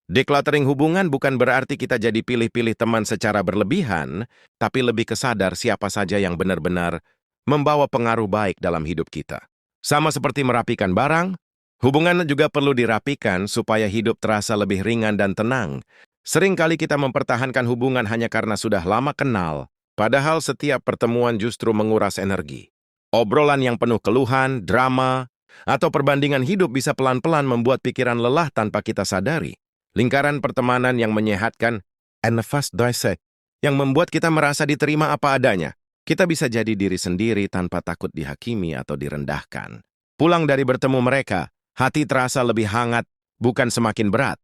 Decluttering hubungan bukan berarti kita jadi pilih-pilih teman secara berlebihan, tapi lebih kesadar siapa saja yang benar-benar membawa pengaruh baik dalam hidup kita. Sama seperti merapikan barang, hubungan juga perlu dirapikan supaya hidup terasa lebih ringan dan tenang. Seringkali kita mempertahankan hubungan hanya karena sudah lama kenal, padahal setiap pertemuan justru menguras energi. Obrolan yang penuh keluhan, drama, atau perbandingan hidup bisa pelan-pelan membuat pikiran lelah tanpa kita sadari. Lingkaran pertemanan yang menyehatkan, and fast dissect, yang membuat kita merasa diterima apa adanya. Kita bisa jadi diri sendiri tanpa takut dihakimi atau direndahkan. Pulang dari bertemu mereka, hati terasa lebih hangat, bukan semakin berat.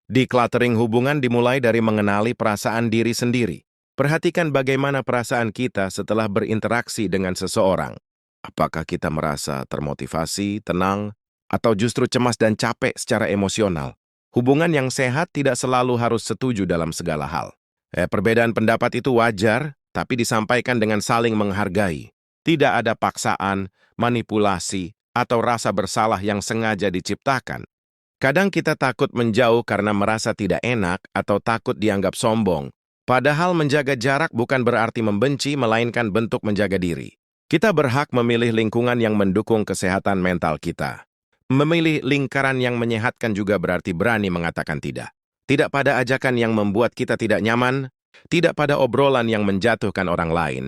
Decluttering hubungan dimulai dari mengenali perasaan diri sendiri. Perhatikan bagaimana perasaan kita setelah berinteraksi dengan seseorang. Apakah kita merasa termotivasi, tenang, atau justru cemas dan capek secara emosional? Hubungan yang sehat tidak selalu harus setuju dalam segala hal. Perbedaan pendapat itu wajar, tapi disampaikan dengan saling menghargai. Tidak ada paksaan, manipulasi, atau rasa bersalah yang sengaja diciptakan. Kadang kita takut menjauh karena merasa tidak enak atau takut dianggap sombong. Padahal menjaga jarak bukan berarti membenci, melainkan bentuk menjaga diri. Kita berhak memilih lingkungan yang mendukung kesehatan mental kita. Memilih lingkaran yang menyehatkan juga berarti berani mengatakan tidak. Tidak pada ajakan yang membuat kita tidak nyaman, tidak pada obrolan yang menjatuhkan orang lain,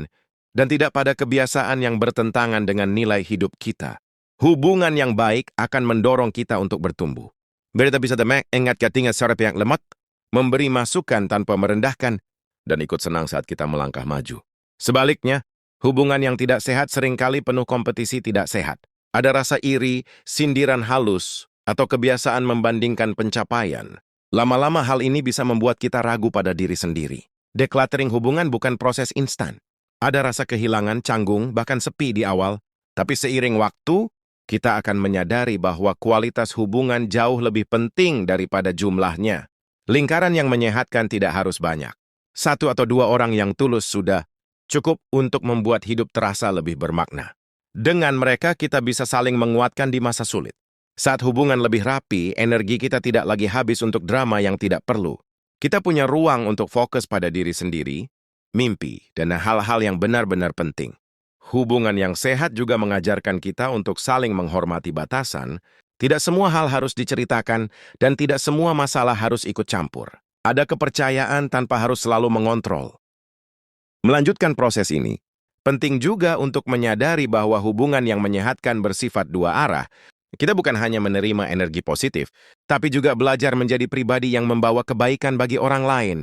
dan tidak pada kebiasaan yang bertentangan dengan nilai hidup kita. Hubungan yang baik akan mendorong kita untuk bertumbuh. Berita bisa demek, ingat katinga secara pihak lemak, memberi masukan tanpa merendahkan, dan ikut senang saat kita melangkah maju. Sebaliknya, hubungan yang tidak sehat seringkali penuh kompetisi tidak sehat. Ada rasa iri, sindiran halus, atau kebiasaan membandingkan pencapaian. Lama-lama hal ini bisa membuat kita ragu pada diri sendiri. Decluttering hubungan bukan proses instan. Ada rasa kehilangan, canggung, bahkan sepi di awal, tapi seiring waktu, kita akan menyadari bahwa kualitas hubungan jauh lebih penting daripada jumlahnya. Lingkaran yang menyehatkan tidak harus banyak. 1 atau 2 orang yang tulus sudah cukup untuk membuat hidup terasa lebih bermakna. Dengan mereka, kita bisa saling menguatkan di masa sulit. Saat hubungan lebih rapi, energi kita tidak lagi habis untuk drama yang tidak perlu. Kita punya ruang untuk fokus pada diri sendiri, mimpi, dan hal-hal yang benar-benar penting. Hubungan yang sehat juga mengajarkan kita untuk saling menghormati batasan. Tidak semua hal harus diceritakan, dan tidak semua masalah harus ikut campur. Ada kepercayaan tanpa harus selalu mengontrol. Melanjutkan proses ini, penting juga untuk menyadari bahwa hubungan yang menyehatkan bersifat dua arah. Kita bukan hanya menerima energi positif, tapi juga belajar menjadi pribadi yang membawa kebaikan bagi orang lain.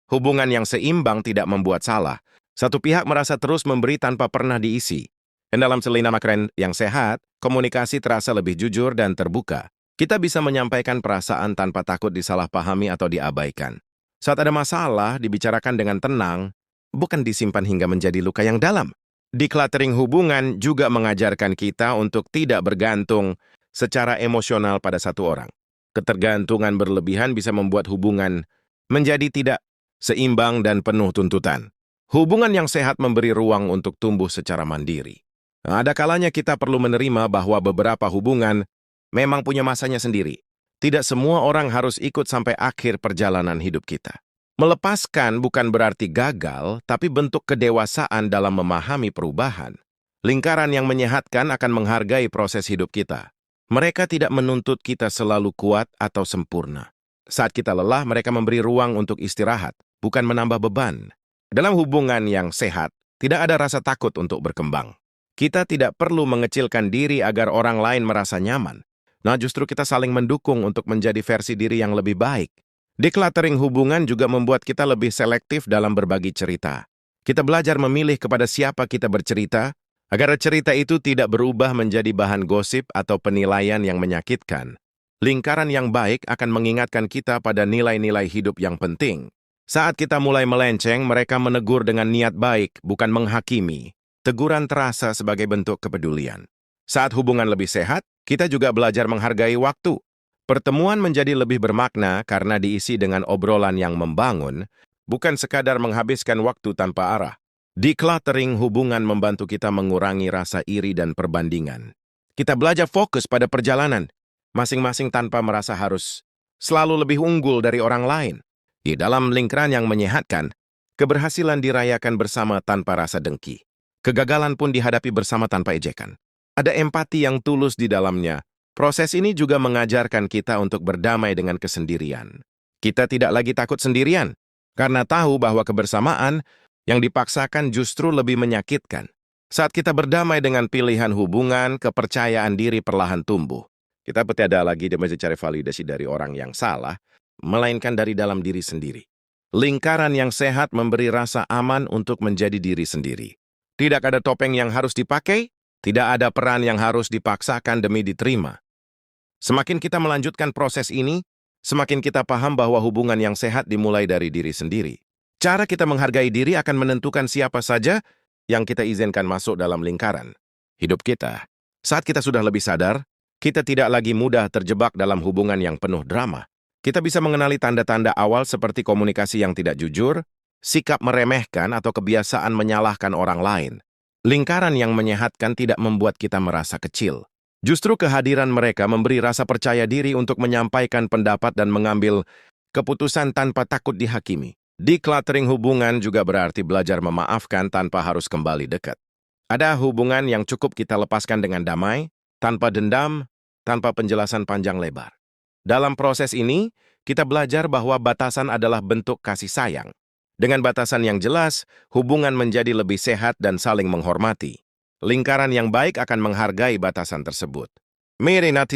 Hubungan yang seimbang tidak membuat salah. Satu pihak merasa terus memberi tanpa pernah diisi. Dan dalam selinang makren yang sehat, komunikasi terasa lebih jujur dan terbuka. Kita bisa menyampaikan perasaan tanpa takut disalahpahami atau diabaikan. Saat ada masalah, dibicarakan dengan tenang, bukan disimpan hingga menjadi luka yang dalam. Decluttering hubungan juga mengajarkan kita untuk tidak bergantung secara emosional pada satu orang. Ketergantungan berlebihan bisa membuat hubungan menjadi tidak seimbang dan penuh tuntutan. Hubungan yang sehat memberi ruang untuk tumbuh secara mandiri. Ada kalanya kita perlu menerima bahwa beberapa hubungan memang punya masanya sendiri. Tidak semua orang harus ikut sampai akhir perjalanan hidup kita. Melepaskan bukan berarti gagal, tapi bentuk kedewasaan dalam memahami perubahan. Lingkaran yang menyehatkan akan menghargai proses hidup kita. Mereka tidak menuntut kita selalu kuat atau sempurna. Saat kita lelah, mereka memberi ruang untuk istirahat, bukan menambah beban. Dalam hubungan yang sehat, tidak ada rasa takut untuk berkembang. Kita tidak perlu mengecilkan diri agar orang lain merasa nyaman. Nah, justru kita saling mendukung untuk menjadi versi diri yang lebih baik. Decluttering hubungan juga membuat kita lebih selektif dalam berbagi cerita. Kita belajar memilih kepada siapa kita bercerita, agar cerita itu tidak berubah menjadi bahan gosip atau penilaian yang menyakitkan. Lingkaran yang baik akan mengingatkan kita pada nilai-nilai hidup yang penting. Saat kita mulai melenceng, mereka menegur dengan niat baik, bukan menghakimi. Teguran terasa sebagai bentuk kepedulian. Saat hubungan lebih sehat, kita juga belajar menghargai waktu. Pertemuan menjadi lebih bermakna karena diisi dengan obrolan yang membangun, bukan sekadar menghabiskan waktu tanpa arah. Decluttering hubungan membantu kita mengurangi rasa iri dan perbandingan. Kita belajar fokus pada perjalanan, masing-masing tanpa merasa harus selalu lebih unggul dari orang lain. Di dalam lingkaran yang menyehatkan, keberhasilan dirayakan bersama tanpa rasa dengki. Kegagalan pun dihadapi bersama tanpa ejekan. Ada empati yang tulus di dalamnya. Proses ini juga mengajarkan kita untuk berdamai dengan kesendirian. Kita tidak lagi takut sendirian, karena tahu bahwa kebersamaan yang dipaksakan justru lebih menyakitkan. Saat kita berdamai dengan pilihan hubungan, kepercayaan diri perlahan tumbuh. Kita tidak lagi mencari validasi dari orang yang salah, melainkan dari dalam diri sendiri. Lingkaran yang sehat memberi rasa aman untuk menjadi diri sendiri. Tidak ada topeng yang harus dipakai, tidak ada peran yang harus dipaksakan demi diterima. Semakin kita melanjutkan proses ini, semakin kita paham bahwa hubungan yang sehat dimulai dari diri sendiri. Cara kita menghargai diri akan menentukan siapa saja yang kita izinkan masuk dalam lingkaran hidup kita. Saat kita sudah lebih sadar, kita tidak lagi mudah terjebak dalam hubungan yang penuh drama. Kita bisa mengenali tanda-tanda awal seperti komunikasi yang tidak jujur, sikap meremehkan atau kebiasaan menyalahkan orang lain. Lingkaran yang menyehatkan tidak membuat kita merasa kecil. Justru kehadiran mereka memberi rasa percaya diri untuk menyampaikan pendapat dan mengambil keputusan tanpa takut dihakimi. Decluttering hubungan juga berarti belajar memaafkan tanpa harus kembali dekat. Ada hubungan yang cukup kita lepaskan dengan damai, tanpa dendam, tanpa penjelasan panjang lebar. Dalam proses ini, kita belajar bahwa batasan adalah bentuk kasih sayang. Dengan batasan yang jelas, hubungan menjadi lebih sehat dan saling menghormati. Lingkaran yang baik akan menghargai batasan tersebut. Mereka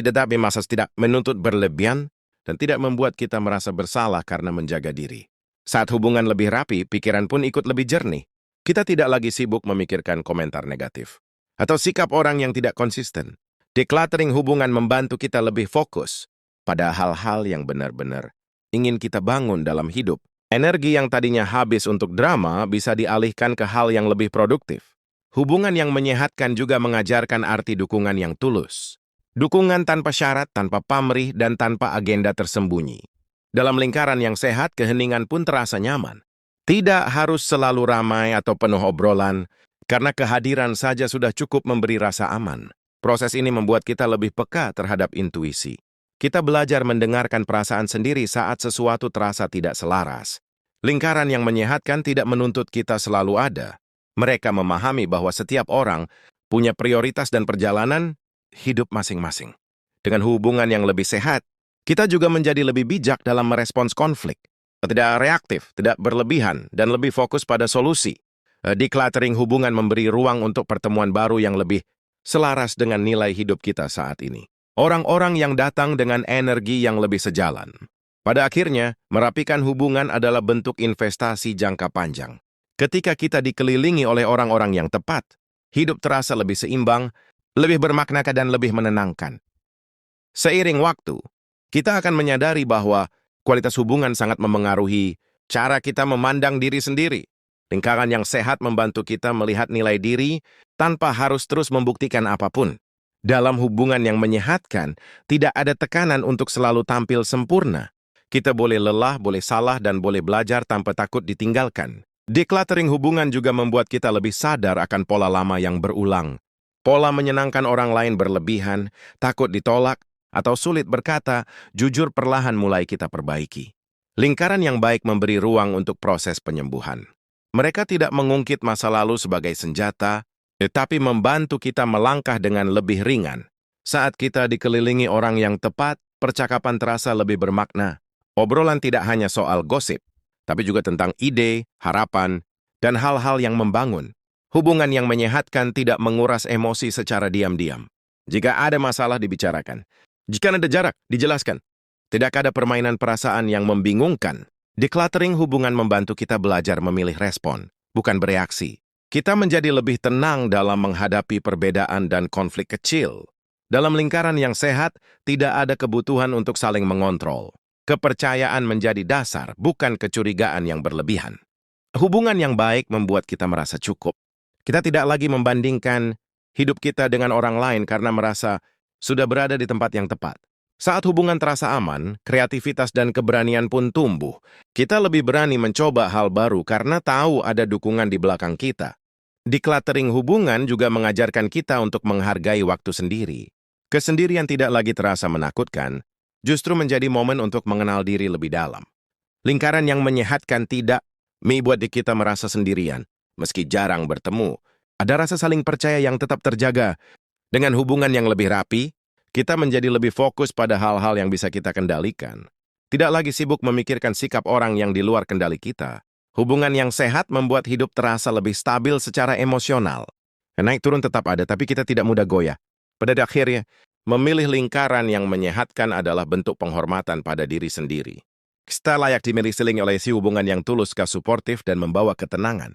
tidak menuntut berlebihan dan tidak membuat kita merasa bersalah karena menjaga diri. Saat hubungan lebih rapi, pikiran pun ikut lebih jernih. Kita tidak lagi sibuk memikirkan komentar negatif atau sikap orang yang tidak konsisten. Decluttering hubungan membantu kita lebih fokus pada hal-hal yang benar-benar ingin kita bangun dalam hidup. Energi yang tadinya habis untuk drama bisa dialihkan ke hal yang lebih produktif. Hubungan yang menyehatkan juga mengajarkan arti dukungan yang tulus. Dukungan tanpa syarat, tanpa pamrih, dan tanpa agenda tersembunyi. Dalam lingkaran yang sehat, keheningan pun terasa nyaman. Tidak harus selalu ramai atau penuh obrolan, karena kehadiran saja sudah cukup memberi rasa aman. Proses ini membuat kita lebih peka terhadap intuisi. Kita belajar mendengarkan perasaan sendiri saat sesuatu terasa tidak selaras. Lingkaran yang menyehatkan tidak menuntut kita selalu ada. Mereka memahami bahwa setiap orang punya prioritas dan perjalanan hidup masing-masing. Dengan hubungan yang lebih sehat, kita juga menjadi lebih bijak dalam merespons konflik. Tidak reaktif, tidak berlebihan, dan lebih fokus pada solusi. Decluttering hubungan memberi ruang untuk pertemuan baru yang lebih selaras dengan nilai hidup kita saat ini. Orang-orang yang datang dengan energi yang lebih sejalan. Pada akhirnya, merapikan hubungan adalah bentuk investasi jangka panjang. Ketika kita dikelilingi oleh orang-orang yang tepat, hidup terasa lebih seimbang, lebih bermakna dan lebih menenangkan. Seiring waktu, kita akan menyadari bahwa kualitas hubungan sangat memengaruhi cara kita memandang diri sendiri. Lingkaran yang sehat membantu kita melihat nilai diri tanpa harus terus membuktikan apapun. Dalam hubungan yang menyehatkan, tidak ada tekanan untuk selalu tampil sempurna. Kita boleh lelah, boleh salah, dan boleh belajar tanpa takut ditinggalkan. Decluttering hubungan juga membuat kita lebih sadar akan pola lama yang berulang. Pola menyenangkan orang lain berlebihan, takut ditolak, atau sulit berkata, jujur perlahan mulai kita perbaiki. Lingkaran yang baik memberi ruang untuk proses penyembuhan. Mereka tidak mengungkit masa lalu sebagai senjata, tetapi membantu kita melangkah dengan lebih ringan. Saat kita dikelilingi orang yang tepat, percakapan terasa lebih bermakna. Obrolan tidak hanya soal gosip, tapi juga tentang ide, harapan, dan hal-hal yang membangun. Hubungan yang menyehatkan tidak menguras emosi secara diam-diam. Jika ada masalah dibicarakan. Jika ada jarak, dijelaskan. Tidak ada permainan perasaan yang membingungkan. Decluttering hubungan membantu kita belajar memilih respon, bukan bereaksi. Kita menjadi lebih tenang dalam menghadapi perbedaan dan konflik kecil. Dalam lingkaran yang sehat, tidak ada kebutuhan untuk saling mengontrol. Kepercayaan menjadi dasar, bukan kecurigaan yang berlebihan. Hubungan yang baik membuat kita merasa cukup. Kita tidak lagi membandingkan hidup kita dengan orang lain karena merasa sudah berada di tempat yang tepat. Saat hubungan terasa aman, kreativitas dan keberanian pun tumbuh. Kita lebih berani mencoba hal baru karena tahu ada dukungan di belakang kita. Decluttering hubungan juga mengajarkan kita untuk menghargai waktu sendiri. Kesendirian tidak lagi terasa menakutkan, justru menjadi momen untuk mengenal diri lebih dalam. Lingkaran yang menyehatkan tidak membuat kita merasa sendirian, meski jarang bertemu. Ada rasa saling percaya yang tetap terjaga. Dengan hubungan yang lebih rapi, kita menjadi lebih fokus pada hal-hal yang bisa kita kendalikan. Tidak lagi sibuk memikirkan sikap orang yang di luar kendali kita. Hubungan yang sehat membuat hidup terasa lebih stabil secara emosional. Naik turun tetap ada, tapi kita tidak mudah goyah. Pada akhirnya, memilih lingkaran yang menyehatkan adalah bentuk penghormatan pada diri sendiri. Kita layak dimiliki oleh si hubungan yang tulus, suportif, dan membawa ketenangan.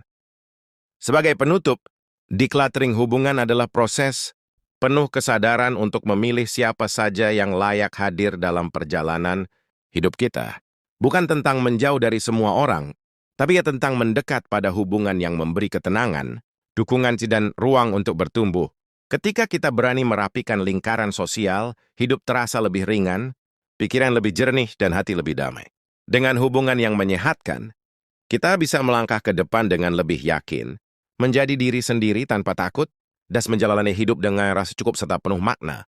Sebagai penutup, decluttering hubungan adalah proses penuh kesadaran untuk memilih siapa saja yang layak hadir dalam perjalanan hidup kita. Bukan tentang menjauh dari semua orang, tapi tentang mendekat pada hubungan yang memberi ketenangan, dukungan dan ruang untuk bertumbuh. Ketika kita berani merapikan lingkaran sosial, hidup terasa lebih ringan, pikiran lebih jernih, dan hati lebih damai. Dengan hubungan yang menyehatkan, kita bisa melangkah ke depan dengan lebih yakin, menjadi diri sendiri tanpa takut, dan menjalani hidup dengan rasa cukup serta penuh makna.